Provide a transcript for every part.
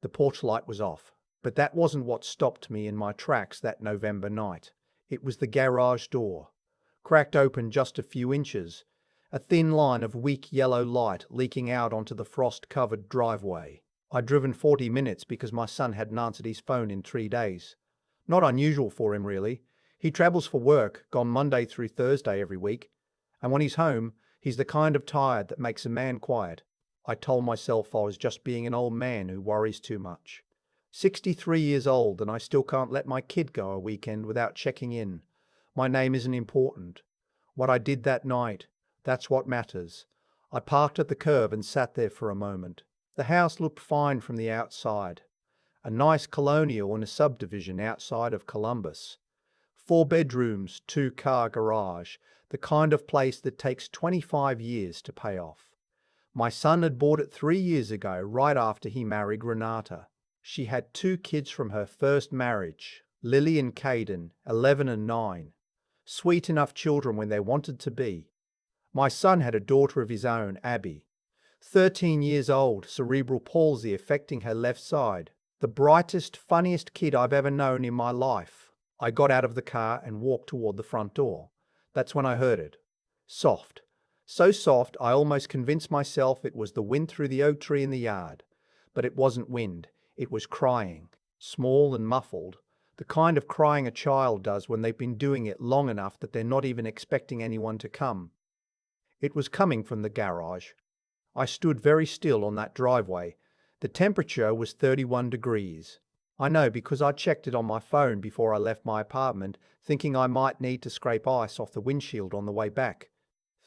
The porch light was off, but that wasn't what stopped me in my tracks that November night. It was the garage door, cracked open just a few inches, a thin line of weak yellow light leaking out onto the frost-covered driveway. I'd driven 40 minutes because my son hadn't answered his phone in 3 days. Not unusual for him, really. He travels for work, gone Monday through Thursday every week, and when he's home, he's the kind of tired that makes a man quiet. I told myself I was just being an old man who worries too much. 63 years old and I still can't let my kid go a weekend without checking in. My name isn't important. What I did that night, that's what matters. I parked at the curb and sat there for a moment. The house looked fine from the outside. A nice colonial in a subdivision outside of Columbus. 4 bedrooms, 2-car garage, the kind of place that takes 25 years to pay off. My son had bought it 3 years ago, right after he married Renata. She had 2 kids from her first marriage, Lily and Caden, 11 and 9. Sweet enough children when they wanted to be. My son had a daughter of his own, Abby. 13 years old, cerebral palsy affecting her left side. The brightest, funniest kid I've ever known in my life. I got out of the car and walked toward the front door. That's when I heard it. Soft. So soft I almost convinced myself it was the wind through the oak tree in the yard. But it wasn't wind. It was crying. Small and muffled. The kind of crying a child does when they've been doing it long enough that they're not even expecting anyone to come. It was coming from the garage. I stood very still on that driveway. The temperature was 31 degrees. I know because I checked it on my phone before I left my apartment, thinking I might need to scrape ice off the windshield on the way back.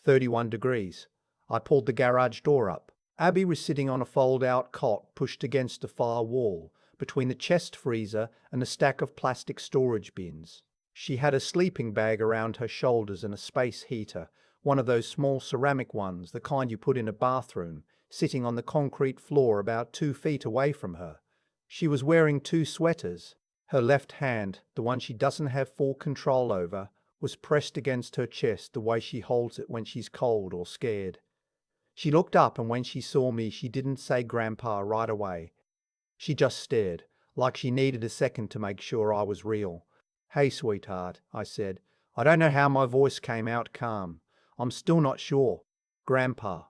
31 degrees. I pulled the garage door up. Abby was sitting on a fold-out cot pushed against the far wall, between the chest freezer and a stack of plastic storage bins. She had a sleeping bag around her shoulders and a space heater, one of those small ceramic ones, the kind you put in a bathroom, sitting on the concrete floor about 2 feet away from her. She was wearing 2 sweaters. Her left hand, the one she doesn't have full control over, was pressed against her chest the way she holds it when she's cold or scared. She looked up, and when she saw me, she didn't say Grandpa right away. She just stared, like she needed a second to make sure I was real. "Hey, sweetheart," I said. I don't know how my voice came out calm. I'm still not sure. Grandpa.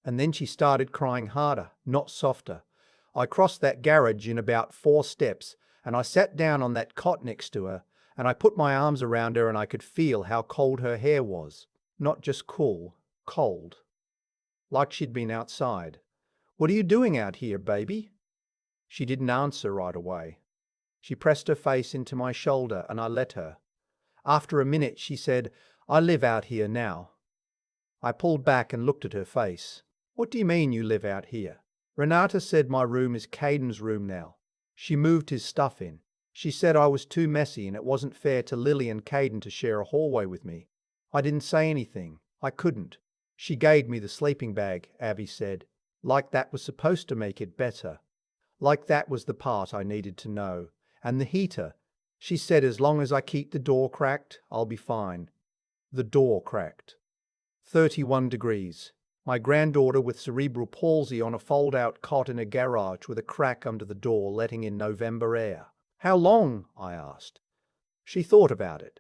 And then she started crying harder, not softer. I crossed that garage in about 4 steps, and I sat down on that cot next to her, and I put my arms around her, and I could feel how cold her hair was. Not just cool, cold. Like she'd been outside. "What are you doing out here, baby?" She didn't answer right away. She pressed her face into my shoulder, and I let her. After a minute she said, "I live out here now." I pulled back and looked at her face. "What do you mean you live out here?" "Renata said my room is Caden's room now. She moved his stuff in. She said I was too messy and it wasn't fair to Lily and Caden to share a hallway with me." I didn't say anything. I couldn't. "She gave me the sleeping bag," Abby said. Like that was supposed to make it better. Like that was the part I needed to know. And the heater. She said as long as I keep the door cracked, I'll be fine. The door cracked. 31 degrees. My granddaughter with cerebral palsy on a fold-out cot in a garage with a crack under the door letting in November air. "How long?" I asked. She thought about it.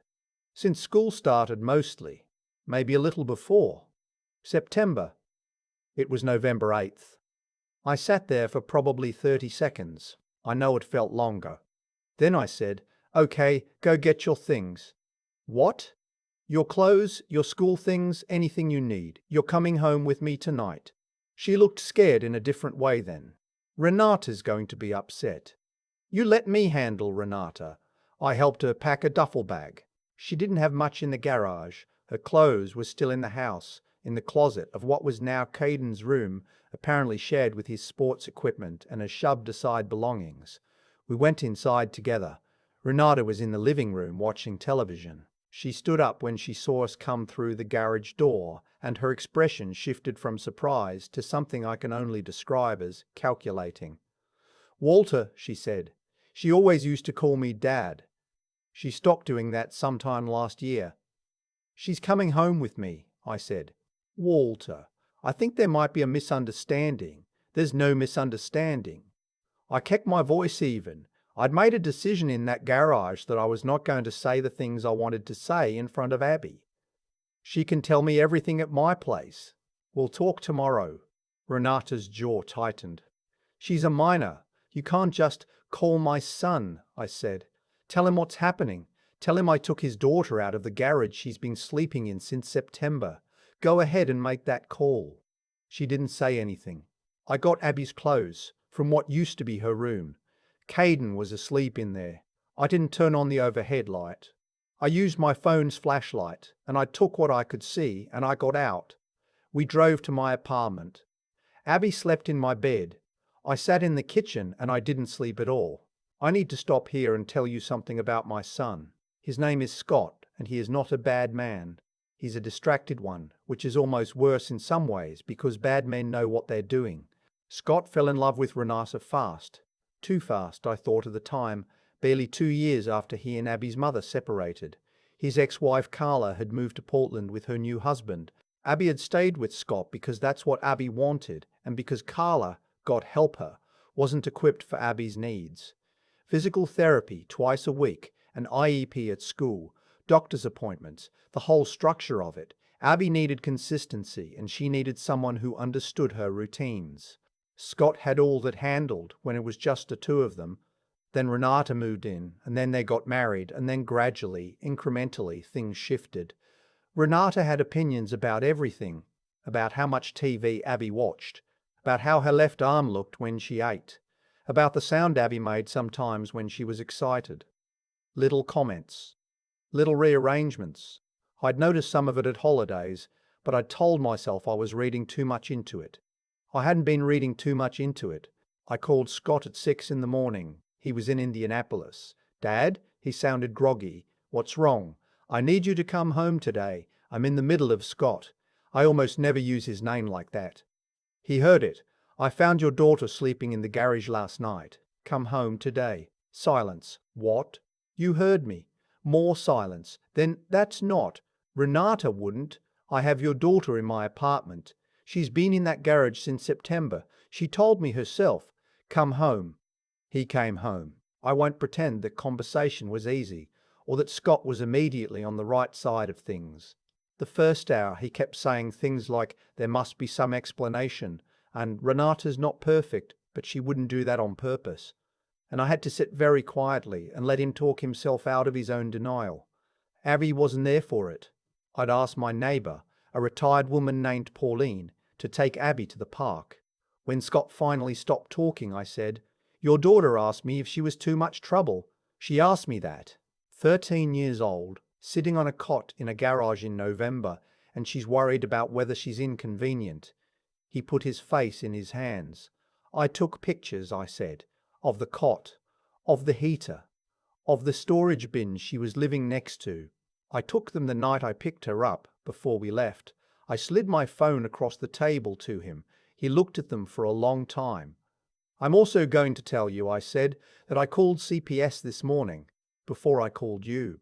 "Since school started, mostly. Maybe a little before. September." It was November 8th. I sat there for probably 30 seconds. I know it felt longer. Then I said, "Okay, go get your things." "What?" "Your clothes, your school things, anything you need. You're coming home with me tonight." She looked scared in a different way then. "Renata's going to be upset." "You let me handle Renata." I helped her pack a duffel bag. She didn't have much in the garage. Her clothes were still in the house, in the closet of what was now Caden's room, apparently shared with his sports equipment and her shoved-aside belongings. We went inside together. Renata was in the living room watching television. She stood up when she saw us come through the garage door, and her expression shifted from surprise to something I can only describe as calculating. "Walter," she said. She always used to call me Dad. She stopped doing that sometime last year. "She's coming home with me," I said. "Walter, I think there might be a misunderstanding." "There's no misunderstanding." I kept my voice even. I'd made a decision in that garage that I was not going to say the things I wanted to say in front of Abby. She can tell me everything at my place. We'll talk tomorrow. Renata's jaw tightened. She's a minor. You can't just call my son, I said. Tell him what's happening. Tell him I took his daughter out of the garage she's been sleeping in since September. Go ahead and make that call. She didn't say anything. I got Abby's clothes from what used to be her room. Caden was asleep in there. I didn't turn on the overhead light. I used my phone's flashlight, and I took what I could see, and I got out. We drove to my apartment. Abby slept in my bed. I sat in the kitchen, and I didn't sleep at all. I need to stop here and tell you something about my son. His name is Scott, and he is not a bad man. He's a distracted one, which is almost worse in some ways because bad men know what they're doing. Scott fell in love with Renata fast. Too fast, I thought at the time, barely 2 years after he and Abby's mother separated. His ex-wife Carla had moved to Portland with her new husband. Abby had stayed with Scott because that's what Abby wanted, and because Carla, God help her, wasn't equipped for Abby's needs. Physical therapy twice a week, an IEP at school, doctor's appointments, the whole structure of it. Abby needed consistency, and she needed someone who understood her routines. Scott had all that handled when it was just the two of them. Then Renata moved in, and then they got married, and then gradually, incrementally, things shifted. Renata had opinions about everything, about how much TV Abby watched, about how her left arm looked when she ate, about the sound Abby made sometimes when she was excited. Little comments, little rearrangements. I'd noticed some of it at holidays, but I'd told myself I was reading too much into it. I hadn't been reading too much into it. I called Scott at 6 in the morning. He was in Indianapolis. Dad? He sounded groggy. What's wrong? I need you to come home today. I'm in the middle of Scott. I almost never use his name like that. He heard it. I found your daughter sleeping in the garage last night. Come home today. Silence. What? You heard me. More silence. Then that's not. Renata wouldn't. I have your daughter in my apartment. She's been in that garage since September. She told me herself. Come home. He came home. I won't pretend that conversation was easy, or that Scott was immediately on the right side of things. The first hour he kept saying things like, there must be some explanation, and Renata's not perfect, but she wouldn't do that on purpose. And I had to sit very quietly and let him talk himself out of his own denial. Abby wasn't there for it. I'd asked my neighbour, a retired woman named Pauline, to take Abby to the park. When Scott finally stopped talking, I said, your daughter asked me if she was too much trouble. She asked me that. 13 years old, sitting on a cot in a garage in November, and she's worried about whether she's inconvenient. He put his face in his hands. I took pictures, I said, of the cot, of the heater, of the storage bin she was living next to. I took them the night I picked her up, before we left. I slid my phone across the table to him. He looked at them for a long time. I'm also going to tell you, I said, that I called CPS this morning, before I called you.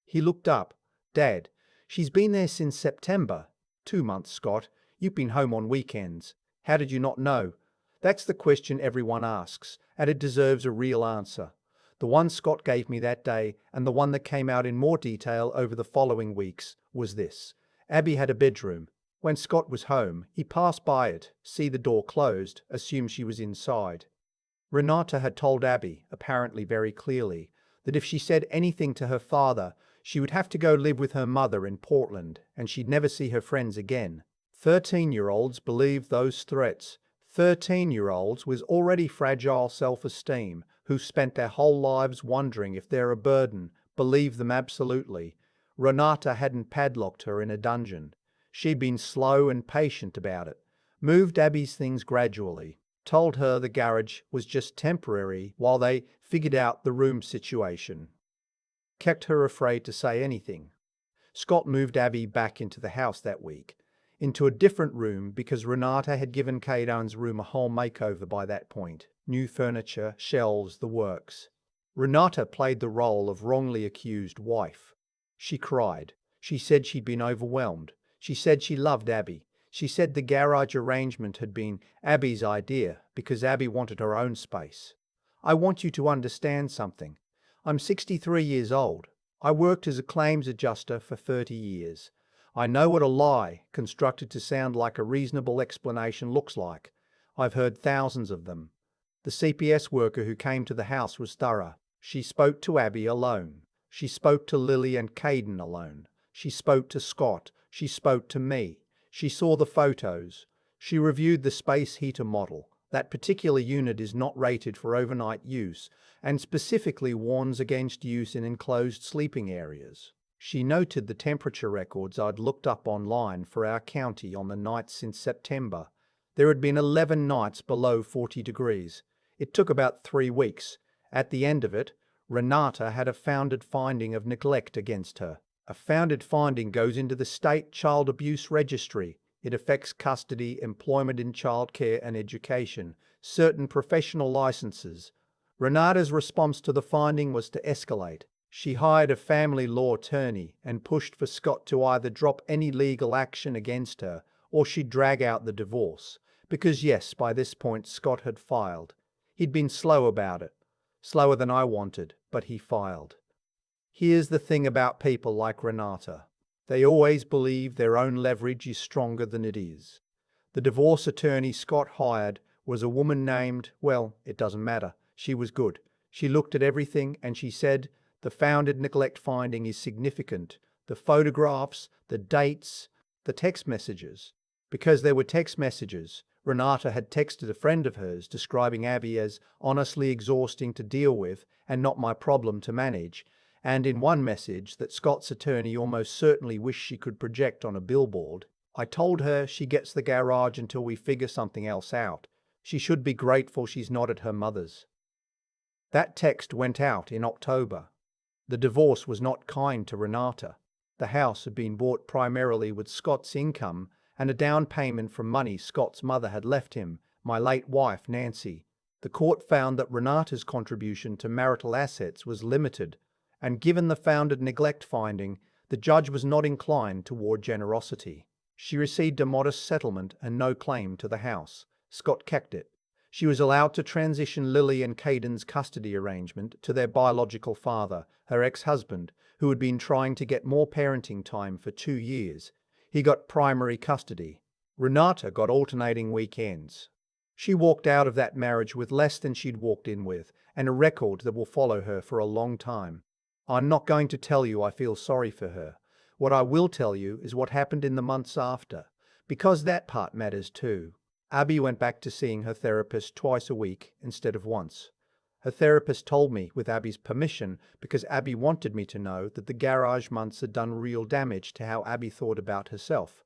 He looked up. Dad, she's been there since September. 2 months, Scott. You've been home on weekends. How did you not know? That's the question everyone asks, and it deserves a real answer. The one Scott gave me that day, and the one that came out in more detail over the following weeks, was this. Abby had a bedroom. When Scott was home, he passed by it, see the door closed, assumed she was inside. Renata had told Abby, apparently very clearly, that if she said anything to her father, she would have to go live with her mother in Portland, and she'd never see her friends again. 13-year-olds believed those threats. 13-year-olds with already fragile self-esteem, who spent their whole lives wondering if they're a burden, believed them absolutely. Renata hadn't padlocked her in a dungeon. She'd been slow and patient about it, moved Abby's things gradually, told her the garage was just temporary while they figured out the room situation. Kept her afraid to say anything. Scott moved Abby back into the house that week, into a different room because Renata had given Caden's room a whole makeover by that point. New furniture, shelves, the works. Renata played the role of wrongly accused wife. She cried. She said she'd been overwhelmed. She said she loved Abby. She said the garage arrangement had been Abby's idea because Abby wanted her own space. I want you to understand something. I'm 63 years old. I worked as a claims adjuster for 30 years. I know what a lie, constructed to sound like a reasonable explanation, looks like. I've heard thousands of them. The CPS worker who came to the house was thorough. She spoke to Abby alone. She spoke to Lily and Caden alone. She spoke to Scott. She spoke to me. She saw the photos. She reviewed the space heater model. That particular unit is not rated for overnight use and specifically warns against use in enclosed sleeping areas. She noted the temperature records I'd looked up online for our county on the nights since September. There had been 11 nights below 40 degrees. It took about 3 weeks. At the end of it, Renata had a founded finding of neglect against her. A founded finding goes into the state child abuse registry. It affects custody, employment in childcare and education, certain professional licenses. Renata's response to the finding was to escalate. She hired a family law attorney and pushed for Scott to either drop any legal action against her or she'd drag out the divorce. Because yes, by this point Scott had filed. He'd been slow about it. Slower than I wanted, but he filed. Here's the thing about people like Renata. They always believe their own leverage is stronger than it is. The divorce attorney Scott hired was a woman named, well, it doesn't matter. She was good. She looked at everything and she said, the founded neglect finding is significant. The photographs, the dates, the text messages. Because there were text messages, Renata had texted a friend of hers describing Abby as honestly exhausting to deal with and not my problem to manage, and in one message that Scott's attorney almost certainly wished she could project on a billboard, I told her she gets the garage until we figure something else out. She should be grateful she's not at her mother's. That text went out in October. The divorce was not kind to Renata. The house had been bought primarily with Scott's income and a down payment from money Scott's mother had left him, my late wife Nancy. The court found that Renata's contribution to marital assets was limited, and given the founded neglect finding, the judge was not inclined toward generosity. She received a modest settlement and no claim to the house. Scott kept it. She was allowed to transition Lily and Caden's custody arrangement to their biological father, her ex-husband, who had been trying to get more parenting time for 2 years. He got primary custody. Renata got alternating weekends. She walked out of that marriage with less than she'd walked in with, and a record that will follow her for a long time. I'm not going to tell you I feel sorry for her. What I will tell you is what happened in the months after, because that part matters too. Abby went back to seeing her therapist twice a week instead of once. Her therapist told me, with Abby's permission, because Abby wanted me to know that the garage months had done real damage to how Abby thought about herself.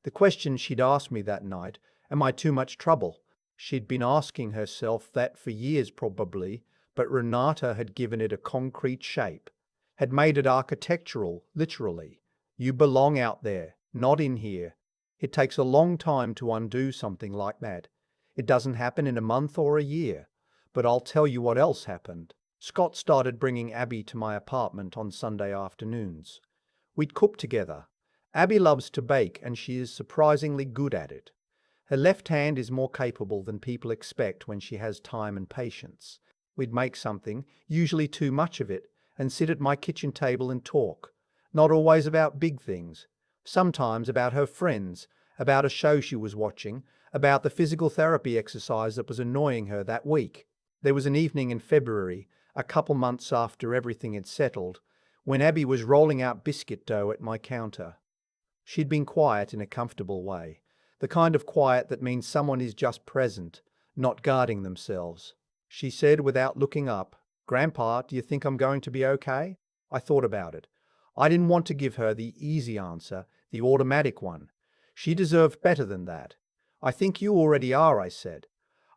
The question she'd asked me that night, am I too much trouble? She'd been asking herself that for years probably, but Renata had given it a concrete shape, had made it architectural, literally. You belong out there, not in here. It takes a long time to undo something like that. It doesn't happen in a month or a year. But I'll tell you what else happened. Scott started bringing Abby to my apartment on Sunday afternoons. We'd cook together. Abby loves to bake and she is surprisingly good at it. Her left hand is more capable than people expect when she has time and patience. We'd make something, usually too much of it, and sit at my kitchen table and talk. Not always about big things. Sometimes about her friends, about a show she was watching, about the physical therapy exercise that was annoying her that week. There was an evening in February, a couple months after everything had settled, when Abby was rolling out biscuit dough at my counter. She'd been quiet in a comfortable way, the kind of quiet that means someone is just present, not guarding themselves. She said without looking up, "Grandpa, do you think I'm going to be okay?" I thought about it. I didn't want to give her the easy answer, the automatic one. She deserved better than that. "I think you already are," I said.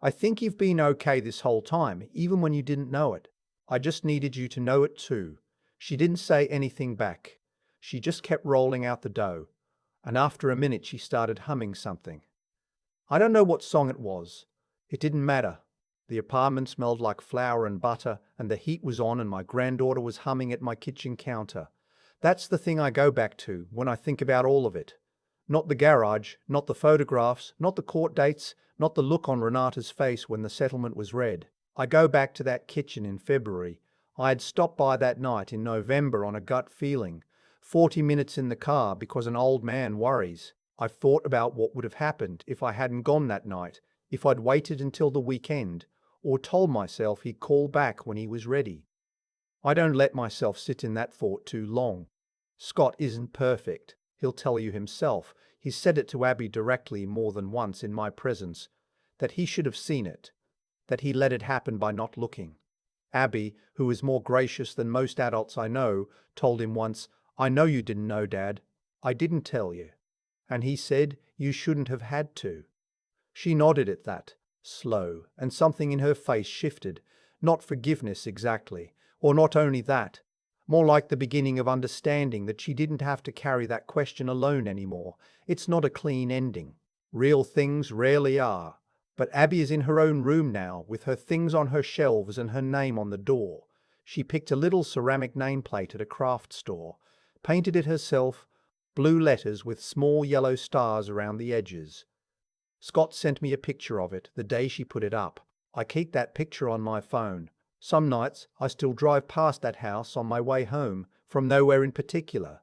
"I think you've been okay this whole time, even when you didn't know it. I just needed you to know it too." She didn't say anything back. She just kept rolling out the dough, and after a minute she started humming something. I don't know what song it was. It didn't matter. The apartment smelled like flour and butter, and the heat was on, and my granddaughter was humming at my kitchen counter. That's the thing I go back to when I think about all of it. Not the garage, not the photographs, not the court dates, not the look on Renata's face when the settlement was read. I go back to that kitchen in February. I had stopped by that night in November on a gut feeling. 40 minutes in the car because an old man worries. I thought about what would have happened if I hadn't gone that night, if I'd waited until the weekend, or told myself he'd call back when he was ready. I don't let myself sit in that thought too long. Scott isn't perfect. He'll tell you himself. He's said it to Abby directly more than once in my presence, that he should have seen it, that he let it happen by not looking. Abby, who is more gracious than most adults I know, told him once, "I know you didn't know, Dad. I didn't tell you." And he said, "You shouldn't have had to." She nodded at that, slow, and something in her face shifted. Not forgiveness exactly, or not only that, more like the beginning of understanding that she didn't have to carry that question alone anymore. It's not a clean ending. Real things rarely are. But Abby is in her own room now, with her things on her shelves and her name on the door. She picked a little ceramic nameplate at a craft store, painted it herself, blue letters with small yellow stars around the edges. Scott sent me a picture of it the day she put it up. I keep that picture on my phone. Some nights I still drive past that house on my way home from nowhere in particular,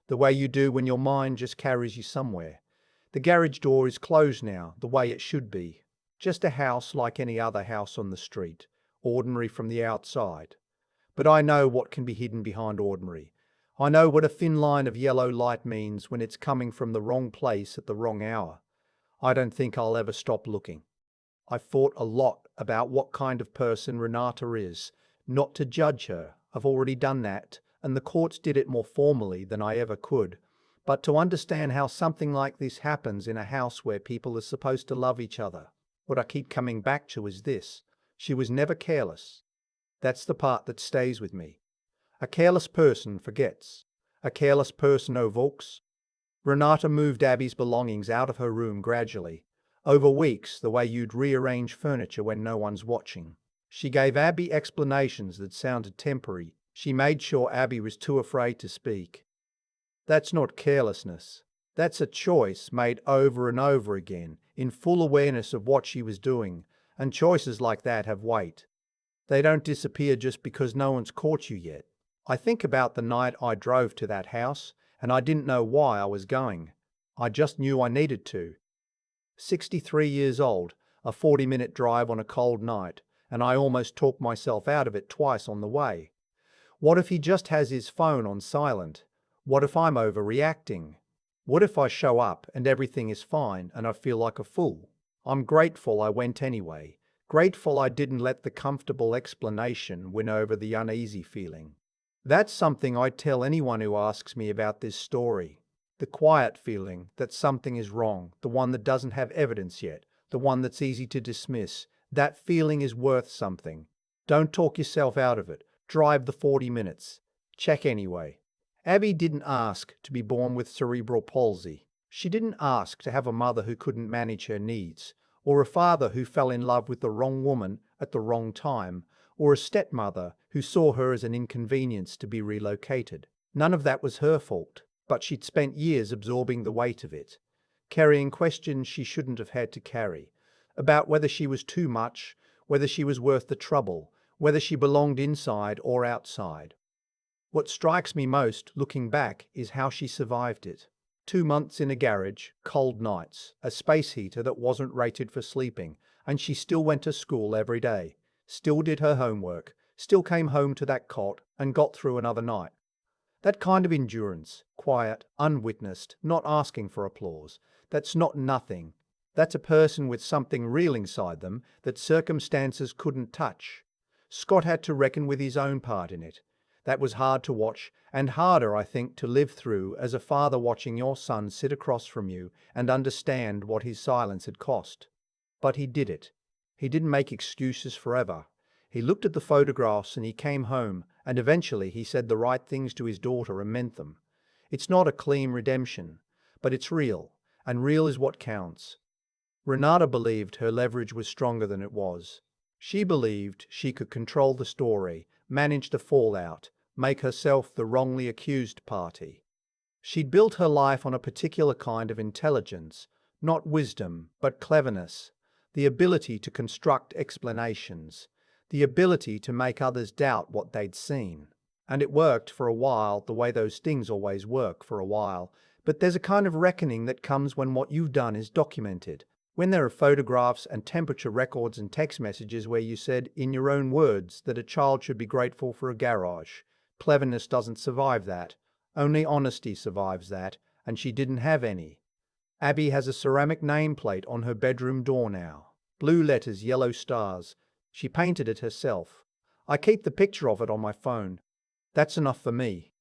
the way you do when your mind just carries you somewhere. The garage door is closed now, the way it should be. Just a house like any other house on the street, ordinary from the outside. But I know what can be hidden behind ordinary. I know what a thin line of yellow light means when it's coming from the wrong place at the wrong hour. I don't think I'll ever stop looking. I've thought a lot about what kind of person Renata is, not to judge her. I've already done that, and the courts did it more formally than I ever could. But to understand how something like this happens in a house where people are supposed to love each other. What I keep coming back to is this: she was never careless. That's the part that stays with me. A careless person forgets. A careless person evokes. Renata moved Abby's belongings out of her room gradually, over weeks, the way you'd rearrange furniture when no one's watching. She gave Abby explanations that sounded temporary. She made sure Abby was too afraid to speak. That's not carelessness. That's a choice made over and over again, in full awareness of what she was doing, and choices like that have weight. They don't disappear just because no one's caught you yet. I think about the night I drove to that house, and I didn't know why I was going. I just knew I needed to. 63 years old, a 40-minute drive on a cold night, and I almost talked myself out of it twice on the way. What if he just has his phone on silent? What if I'm overreacting? What if I show up and everything is fine and I feel like a fool? I'm grateful I went anyway. Grateful I didn't let the comfortable explanation win over the uneasy feeling. That's something I tell anyone who asks me about this story. The quiet feeling that something is wrong, the one that doesn't have evidence yet, the one that's easy to dismiss. That feeling is worth something. Don't talk yourself out of it. Drive the 40 minutes. Check anyway. Abby didn't ask to be born with cerebral palsy. She didn't ask to have a mother who couldn't manage her needs, or a father who fell in love with the wrong woman at the wrong time, or a stepmother who saw her as an inconvenience to be relocated. None of that was her fault, but she'd spent years absorbing the weight of it, carrying questions she shouldn't have had to carry, about whether she was too much, whether she was worth the trouble, whether she belonged inside or outside. What strikes me most, looking back, is how she survived it. 2 months in a garage, cold nights, a space heater that wasn't rated for sleeping, and she still went to school every day, still did her homework, still came home to that cot and got through another night. That kind of endurance, quiet, unwitnessed, not asking for applause, that's not nothing. That's a person with something real inside them that circumstances couldn't touch. Scott had to reckon with his own part in it. That was hard to watch, and harder, I think, to live through as a father watching your son sit across from you and understand what his silence had cost. But he did it. He didn't make excuses forever. He looked at the photographs and he came home, and eventually he said the right things to his daughter and meant them. It's not a clean redemption, but it's real, and real is what counts. Renata believed her leverage was stronger than it was. She believed she could control the story, manage the fallout, make herself the wrongly accused party. She'd built her life on a particular kind of intelligence, not wisdom, but cleverness, the ability to construct explanations, the ability to make others doubt what they'd seen. And it worked for a while, the way those things always work for a while. But there's a kind of reckoning that comes when what you've done is documented. When there are photographs and temperature records and text messages where you said, in your own words, that a child should be grateful for a garage. Cleverness doesn't survive that. Only honesty survives that, and she didn't have any. Abby has a ceramic nameplate on her bedroom door now. Blue letters, yellow stars. She painted it herself. I keep the picture of it on my phone. That's enough for me.